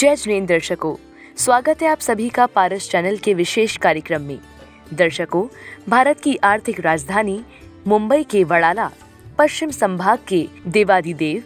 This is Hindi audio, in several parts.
जय जिनेंद्र दर्शकों, स्वागत है आप सभी का पारस चैनल के विशेष कार्यक्रम में। दर्शकों, भारत की आर्थिक राजधानी मुंबई के वडाला पश्चिम संभाग के देवाधिदेव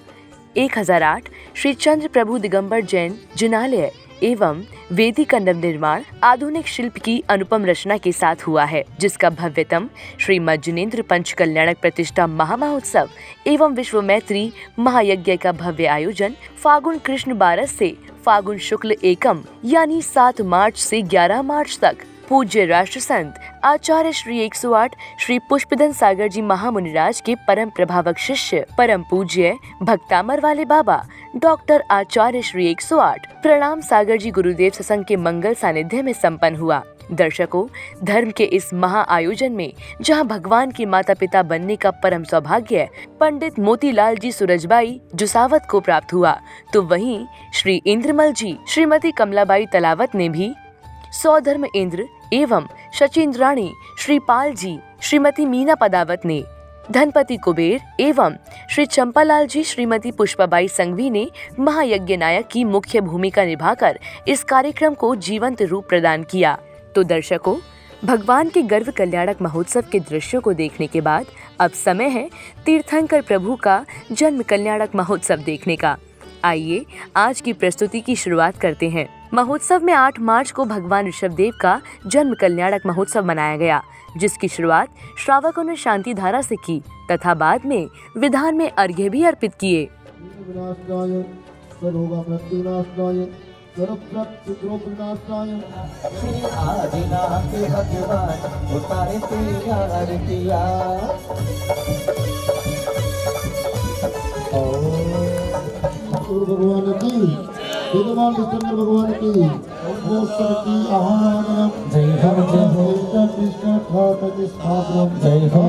1008 श्री चंद्र प्रभु दिगंबर जैन जिनालय एवं वेदी का नवनिर्माण आधुनिक शिल्प की अनुपम रचना के साथ हुआ है, जिसका भव्यतम श्रीमद जिनेंद्र पंच कल्याणक प्रतिष्ठा महामहोत्सव एवं विश्व मैत्री महायज्ञ का भव्य आयोजन फागुन कृष्ण 12 से फागुन शुक्ल एकम यानी 7 मार्च से 11 मार्च तक पूज्य राष्ट्र संत आचार्य श्री 108 श्री पुष्पदन सागर जी महामुनिराज के परम प्रभावक शिष्य परम पूज्य भक्तामर वाले बाबा डॉक्टर आचार्य श्री 108 प्रणाम सागर जी गुरुदेव सत्संग के मंगल सानिध्य में संपन्न हुआ। दर्शकों, धर्म के इस महा आयोजन में जहां भगवान के माता पिता बनने का परम सौभाग्य पंडित मोतीलाल जी सूरजबाई जुसावत को प्राप्त हुआ, तो वहीं श्री इंद्रमल जी श्रीमती कमलाबाई तलावत ने भी सौधर्म इंद्र एवं शचीन्द्राणी श्रीपाल जी श्रीमती मीना पदावत ने, धनपति कुबेर एवं श्री चंपालाल जी श्रीमती पुष्पाबाई संघवी ने महायज्ञ नायक की मुख्य भूमिका निभाकर इस कार्यक्रम को जीवंत रूप प्रदान किया। तो दर्शकों, भगवान के गर्भ कल्याणक महोत्सव के दृश्यों को देखने के बाद अब समय है तीर्थंकर प्रभु का जन्म कल्याणक महोत्सव देखने का। आइए आज की प्रस्तुति की शुरुआत करते हैं। महोत्सव में 8 मार्च को भगवान ऋषभदेव का जन्म कल्याणक महोत्सव मनाया गया, जिसकी शुरुआत श्रावकों ने शांति धारा से की तथा बाद में विधान में अर्घ्य भी अर्पित किए। भगवान की विद्वान विष्णु भगवान की की आह्वान जय हो कृष्ण ठाकुर स्थापना जय हो।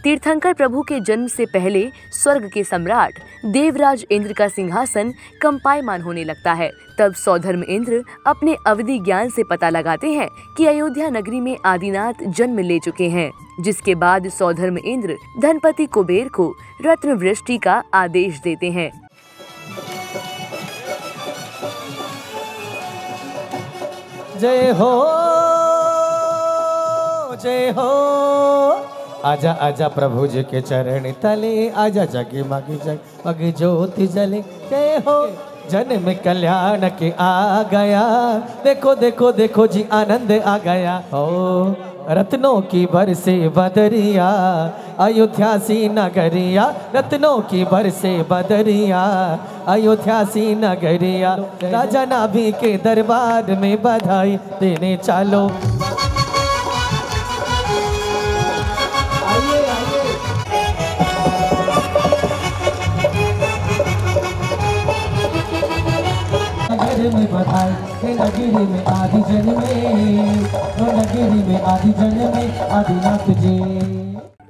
तीर्थंकर प्रभु के जन्म से पहले स्वर्ग के सम्राट देवराज इंद्र का सिंहासन कंपायमान होने लगता है। तब सौधर्म इंद्र अपने अवधि ज्ञान से पता लगाते हैं कि अयोध्या नगरी में आदिनाथ जन्म ले चुके हैं, जिसके बाद सौधर्म इंद्र धनपति कुबेर को रत्न वृष्टि का आदेश देते हैं। जय हो जय हो, आजा आजा प्रभु जी के चरण तले, आजा जगी मगी जग मगी ज्योति जले। जय हो, जन्म कल्याण के आ गया, देखो देखो देखो जी आनंद आ गया। हो रत्नों की बरसे बदरिया, अयोध्या सी नगरिया, रत्नों की बरसे बदरिया, अयोध्या सी नगरिया। राजा नाभि के दरबार में बधाई देने चलो। में बधाई नगरी में आदि जन्मे, नगरी में आदि जन्मे आदिनाथ जी।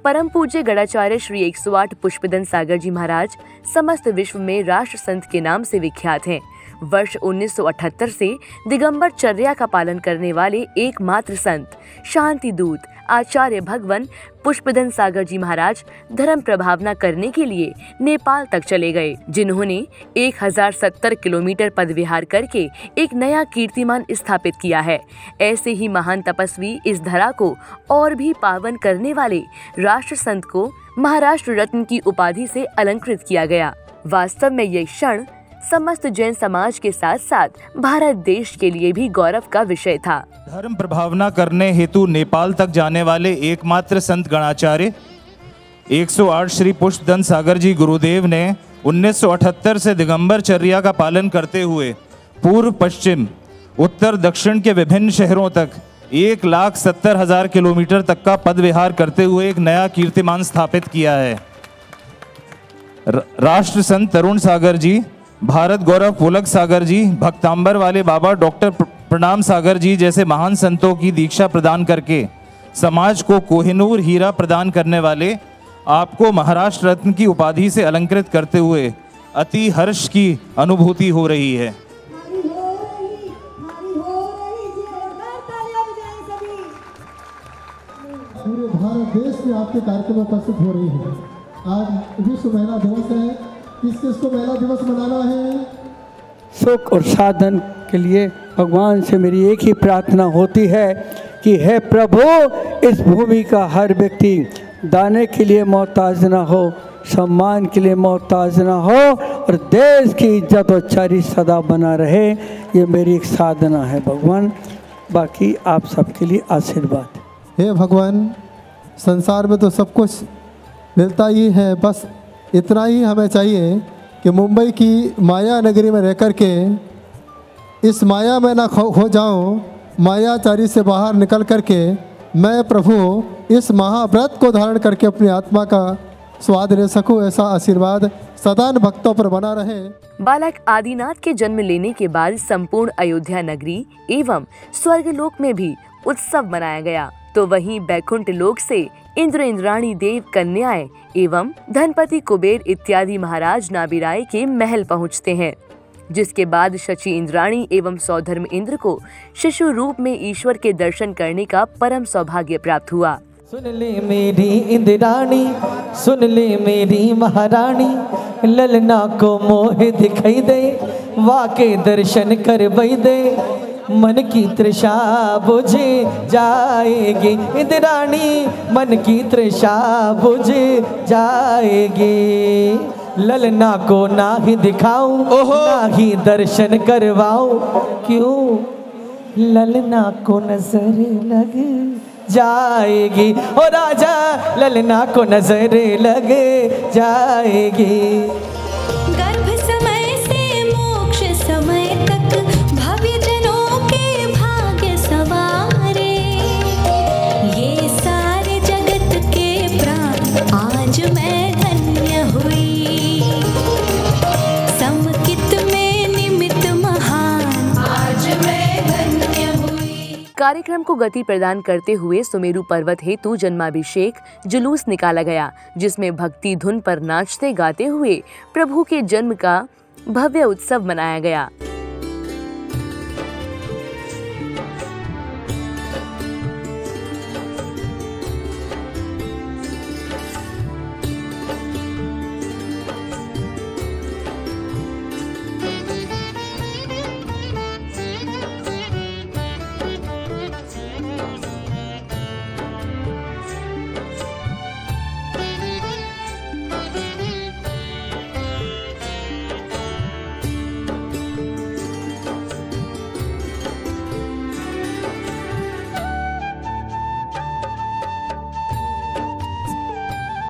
परम पूज्य गणाचार्य श्री 108 पुष्पदन सागर जी महाराज समस्त विश्व में राष्ट्र संत के नाम से विख्यात हैं। वर्ष 1978 से दिगंबर चर्या का पालन करने वाले एकमात्र संत शांति दूत आचार्य भगवान पुष्पदन सागर जी महाराज धर्म प्रभावना करने के लिए नेपाल तक चले गए, जिन्होंने 1070 किलोमीटर पदविहार करके एक नया कीर्तिमान स्थापित किया है। ऐसे ही महान तपस्वी इस धरा को और भी पावन करने वाले राष्ट्र संत को महाराष्ट्र रत्न की उपाधि से अलंकृत किया गया। वास्तव में ये क्षण समस्त जैन समाज के साथ साथ भारत देश के लिए भी गौरव का विषय था। धर्म प्रभावना करने हेतु नेपाल तक जाने वाले एकमात्र संत गणाचार्य 108 श्री पुष्पदन सागर जी गुरुदेव ने 1978 से दिगंबर चर्या का पालन करते हुए पूर्व पश्चिम उत्तर दक्षिण के विभिन्न शहरों तक 1,70,000 किलोमीटर तक का पद विहार करते हुए एक नया कीर्तिमान स्थापित किया है। राष्ट्र संत तरुण सागर जी, भारत गौरव पुलक सागर जी, भक्तांबर वाले बाबा डॉक्टर प्रणाम सागर जी जैसे महान संतों की दीक्षा प्रदान करके समाज को कोहिनूर हीरा प्रदान करने वाले आपको महाराष्ट्र रत्न की उपाधि से अलंकृत करते हुए अति हर्ष की अनुभूति हो रही है। पूरे भारत देश में आपके कार्यक्रम उपस्थित हो रही है। आज विश्व महिला दिवस है, किस किस को महिला दिवस मनाना है? सुख और साधन के लिए भगवान से मेरी एक ही प्रार्थना होती है कि हे प्रभु, इस भूमि का हर व्यक्ति दाने के लिए मोहताज ना हो, सम्मान के लिए मोहताज ना हो और देश की इज्जत और चारी सदा बना रहे। ये मेरी एक साधना है भगवान। बाकी आप सबके लिए आशीर्वाद। हे भगवान, संसार में तो सब कुछ मिलता ही है, बस इतना ही हमें चाहिए कि मुंबई की माया नगरी में रह कर के इस माया में ना खो जाऊं। मायाचारी से बाहर निकल कर के मैं प्रभु इस महाव्रत को धारण करके अपनी आत्मा का स्वाद ले सकूं। ऐसा आशीर्वाद सदा भक्तों पर बना रहे। बालक आदिनाथ के जन्म लेने के बाद संपूर्ण अयोध्या नगरी एवं स्वर्गलोक में भी उत्सव मनाया गया, तो वहीं बैकुंठ लोक से इंद्र, इंद्राणी देव, कन्याएं एवं धनपति कुबेर इत्यादि महाराज नाबिराय के महल पहुंचते हैं, जिसके बाद शची इंद्राणी एवं सौधर्म इंद्र को शिशु रूप में ईश्वर के दर्शन करने का परम सौभाग्य प्राप्त हुआ। सुन ले मेरी इंद्राणी, सुन ले मेरी महारानी, ललना को मोह दिखाई दे, वाके दर्शन करवाई दे, मन की तृषा बुझ जाएगी इंद्राणी, मन की तृषा बुझ जाएगी। ललना को ना ही दिखाऊं, ना ही दर्शन करवाऊं, क्यों ललना को नजर लग जाएगी। ओ राजा, ललना को नजर लग जाएगी। गर्भ समय से मोक्ष समय तक भव्य जनों के भाग्य सवारे, ये सारे जगत के प्राण आज मैं धन्य हुई। समकित में निमित्त महान आज मैं धन्य हुई। कार्यक्रम को गति प्रदान करते हुए सुमेरु पर्वत हेतु जन्माभिषेक जुलूस निकाला गया, जिसमें भक्ति धुन पर नाचते गाते हुए प्रभु के जन्म का भव्य उत्सव मनाया गया।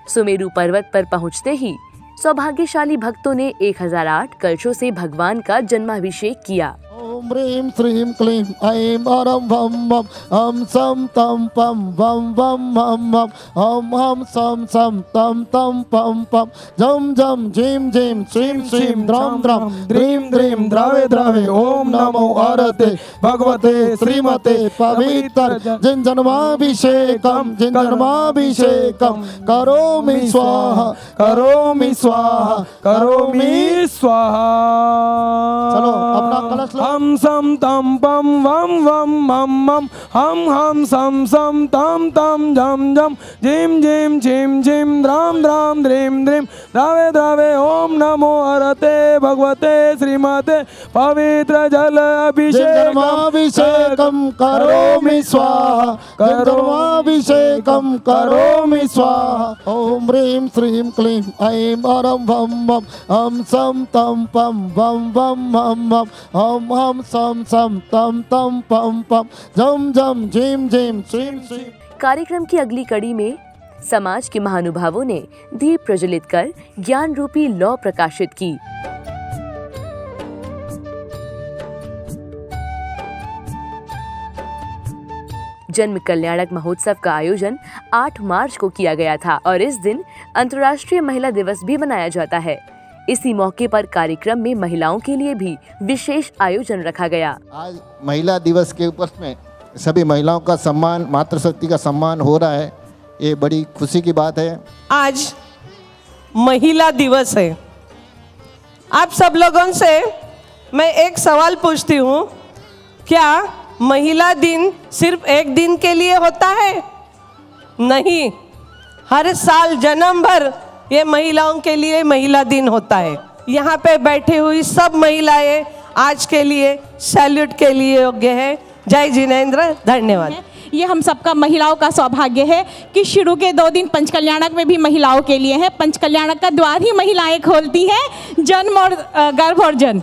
सुमेरु पर्वत पर पहुंचते ही सौभाग्यशाली भक्तों ने 1008 कलशों से भगवान का जन्माभिषेक किया। ओम ह्रीं श्रीं क्लीं ऐं वरं वं वं हम सम तम पम वम वम हम हम सम सम तम तम पम पम जम जम झीम झीम श्रीं श्रीं द्रम द्रम द्रीं द्रीं द्रावे द्रावे ओम नमो आरते भगवते श्रीमते पवित्र जिन जन्माभिषेकम करोमि स्वाहा करोमि स्वाहा करोमि स्वाहा। चलो अपना कलश लो। हम सम तम पम वम वम मम मम हम सम सम तम तम जम जम झिम झिम झिम झिम द्राम द्राम द्रीम द्रीम द्रावे द्रावे ओम नमो हरते भगवते श्रीमते पवित्र जल अभिषेकम करोमि स्वाहा करोमि स्वाहा। ओम ह्रीं श्रीं क्लीं ऐं वरं वं वं हम सम तम पम वम वम हम सम सम तम तम पम पम जम जम झीम झीम श्रीं श्रीं। कार्यक्रम की अगली कड़ी में समाज के महानुभावों ने दीप प्रज्वलित कर ज्ञान रूपी लौ प्रकाशित की। जन्म कल्याणक महोत्सव का आयोजन 8 मार्च को किया गया था और इस दिन अंतर्राष्ट्रीय महिला दिवस भी मनाया जाता है। इसी मौके पर कार्यक्रम में महिलाओं के लिए भी विशेष आयोजन रखा गया। आज महिला दिवस के उपलक्ष्य में सभी महिलाओं का सम्मान, मातृशक्ति का सम्मान हो रहा है, ये बड़ी खुशी की बात है। आज महिला दिवस है। आप सब लोगों से मैं एक सवाल पूछती हूँ, क्या महिला दिन सिर्फ एक दिन के लिए होता है? नहीं, हर साल जन्म भर ये महिलाओं के लिए महिला दिन होता है। यहाँ पे बैठी हुई सब महिलाएं आज के लिए सैल्यूट के लिए योग्य है। जय जिनेंद्र, धन्यवाद। ये हम सबका महिलाओं का सौभाग्य है कि शुरू के 2 दिन पंचकल्याणक में भी महिलाओं के लिए है। पंचकल्याणक का द्वार ही महिलाएं खोलती हैं, जन्म और गर्भ और जन्म।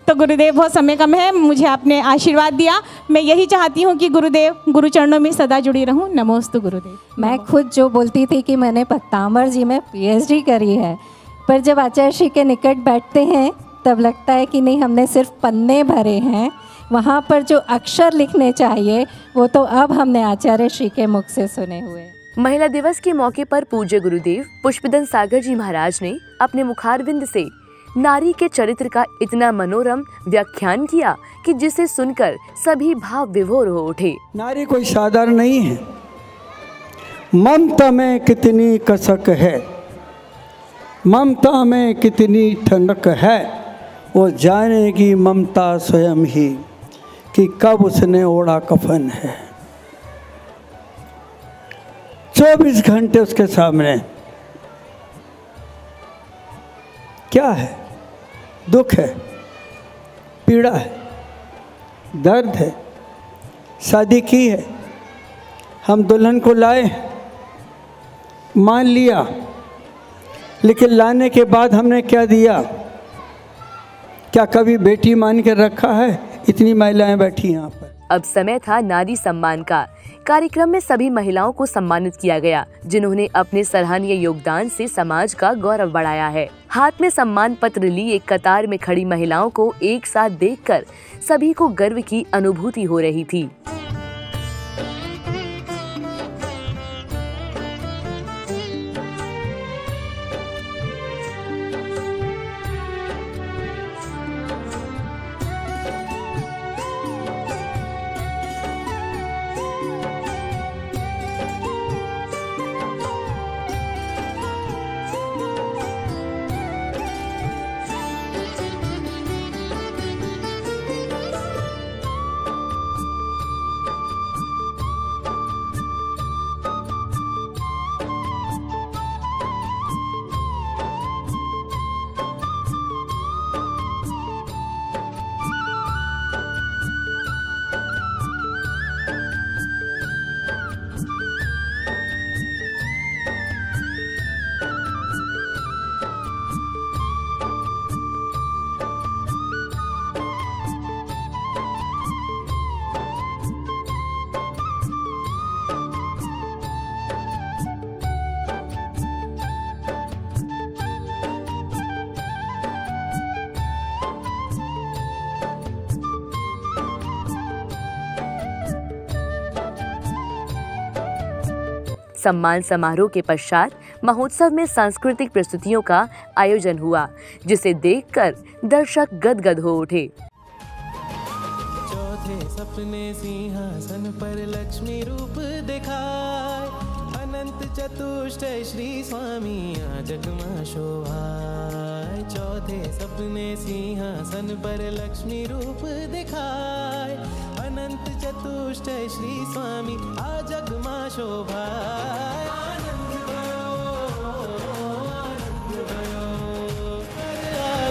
तो गुरुदेव, बहुत समय कम है, मुझे आपने आशीर्वाद दिया। मैं यही चाहती हूँ कि गुरुदेव गुरु चरणों में सदा जुड़ी रहूँ। नमोस्तु गुरुदेव। मैं खुद जो बोलती थी कि मैंने पक्तांबर जी में PhD करी है, पर जब आचार्य श्री के निकट बैठते हैं तब लगता है कि नहीं, हमने सिर्फ पन्ने भरे हैं। वहाँ पर जो अक्षर लिखने चाहिए वो तो अब हमने आचार्य श्री के मुख से सुने हुए। महिला दिवस के मौके पर पूज्य गुरुदेव पुष्पदन सागर जी महाराज ने अपने मुखारविंद से नारी के चरित्र का इतना मनोरम व्याख्यान किया कि जिसे सुनकर सभी भाव विभोर हो उठे। नारी कोई साधारण नहीं है। ममता में कितनी कसक है, ममता में कितनी ठनक है, वो जानेगी ममता स्वयं ही कि कब उसने ओढ़ा कफन है। 24 घंटे उसके सामने क्या है? दुख है, पीड़ा है, दर्द है। शादी की है, हम दुल्हन को लाए, मान लिया, लेकिन लाने के बाद हमने क्या दिया? क्या कभी बेटी मान के रखा है? इतनी महिलाएं बैठी यहाँ पर। अब समय था नारी सम्मान का। कार्यक्रम में सभी महिलाओं को सम्मानित किया गया जिन्होंने अपने सराहनीय योगदान से समाज का गौरव बढ़ाया है। हाथ में सम्मान पत्र ली एक कतार में खड़ी महिलाओं को एक साथ देखकर सभी को गर्व की अनुभूति हो रही थी। सम्मान समारोह के पश्चात महोत्सव में सांस्कृतिक प्रस्तुतियों का आयोजन हुआ, जिसे देखकर दर्शक गदगद हो उठे। चौथे सपने सिंहासन पर लक्ष्मी रूप दिखाए, अनंत चतुष्टय श्री स्वामी जगमा शोभाए। चौथे सपने सिंहासन पर लक्ष्मी रूप दिखाए, अनंत चतुष्टय श्री स्वामी जगमा शोभाए। आनंद भयो, आनंद भयो,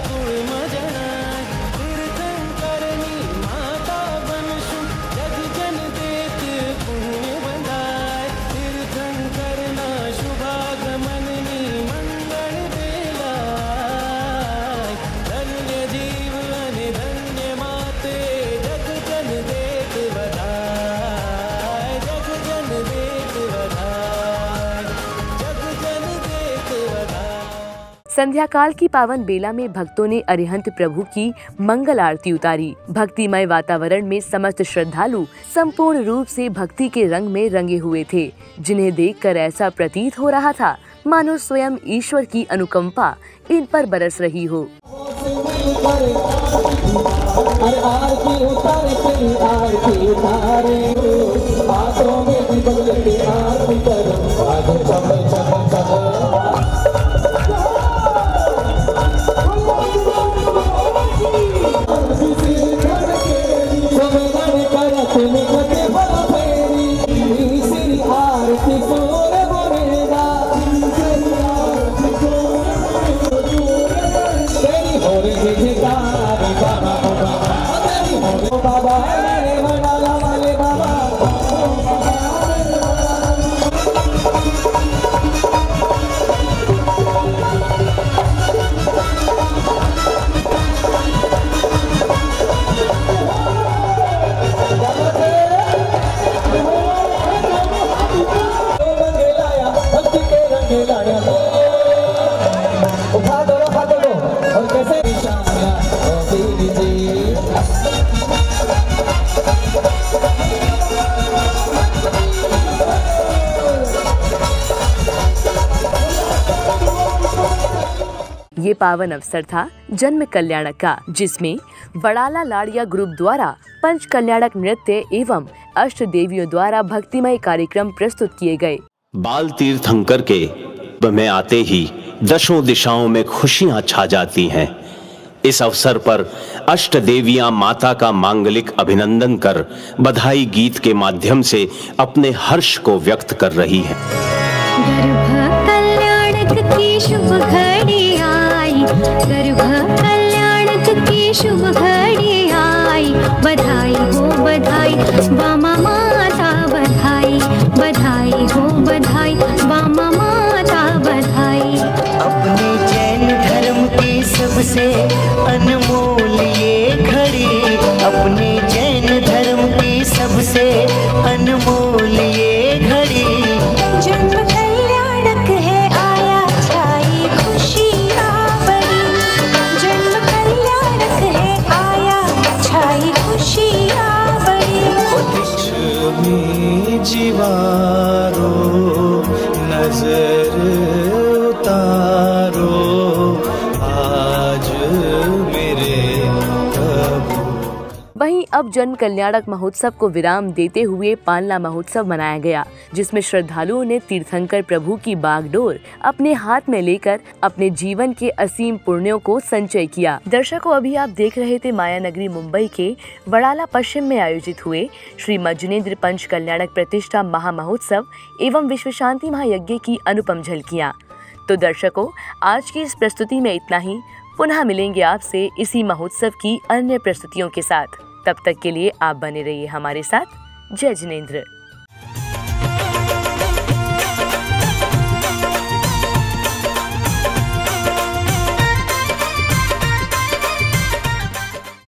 कुल मजनाय, तीर्थंकरनी माता बनशु, जग जन देत पुण्य बंधाय। तीर्थंकरना शुभागमननी मंगल बेलाय, धन्य जीवन धन्य माते, जग जन देत बधाई, जग जन देत बधाई, जग जन देत बधाई। संध्या काल की पावन बेला में भक्तों ने अरिहंत प्रभु की मंगल आरती उतारी। भक्तिमय वातावरण में समस्त श्रद्धालु संपूर्ण रूप से भक्ति के रंग में रंगे हुए थे, जिन्हें देखकर ऐसा प्रतीत हो रहा था मानो स्वयं ईश्वर की अनुकंपा इन पर बरस रही हो। ये पावन अवसर था जन्म कल्याणक का, जिसमें वड़ाला लाड़िया ग्रुप द्वारा पंच कल्याणक नृत्य एवं अष्ट देवियों द्वारा भक्तिमय कार्यक्रम प्रस्तुत किए गए। बाल तीर्थंकर के में आते ही दशों दिशाओं में खुशियां छा जाती हैं। इस अवसर पर अष्ट देवियां माता का मांगलिक अभिनंदन कर बधाई गीत के माध्यम से अपने हर्ष को व्यक्त कर रही हैं। गर्भ कल्याणक की शुभ घड़ी आई, गर्भ कल्याणक की शुभ घड़ी आई, बधाई हो बधाई वामा माता बधाई, बधाई हो बधाई वामा माता बधाई। अपने जैन धर्म की सबसे अनमोल ये घड़ी, अपने जैन धर्म की सबसे अनमोल ये घड़ी। जन्म कल्याणक है आया छाई खुशियाँ बड़ी, जन्म कल्याणक है आया छाई खुशियाँ बड़ी। में जीवारो नजर उतारो आज मेरे प्रभु। वहीं अब जन्म कल्याणक महोत्सव को विराम देते हुए पालना महोत्सव मनाया गया, जिसमें श्रद्धालुओं ने तीर्थंकर प्रभु की बागडोर अपने हाथ में लेकर अपने जीवन के असीम पुण्यों को संचय किया। दर्शकों, अभी आप देख रहे थे माया नगरी मुंबई के वड़ाला पश्चिम में आयोजित हुए श्री मज्जनेन्द्र पंच कल्याणक प्रतिष्ठा महा महोत्सव एवं विश्व शांति महायज्ञ की अनुपम झलकियाँ। तो दर्शकों, आज की इस प्रस्तुति में इतना ही। पुनः मिलेंगे आपसे इसी महोत्सव की अन्य प्रस्तुतियों के साथ। तब तक के लिए आप बने रहिए हमारे साथ। जय जिनेंद्र।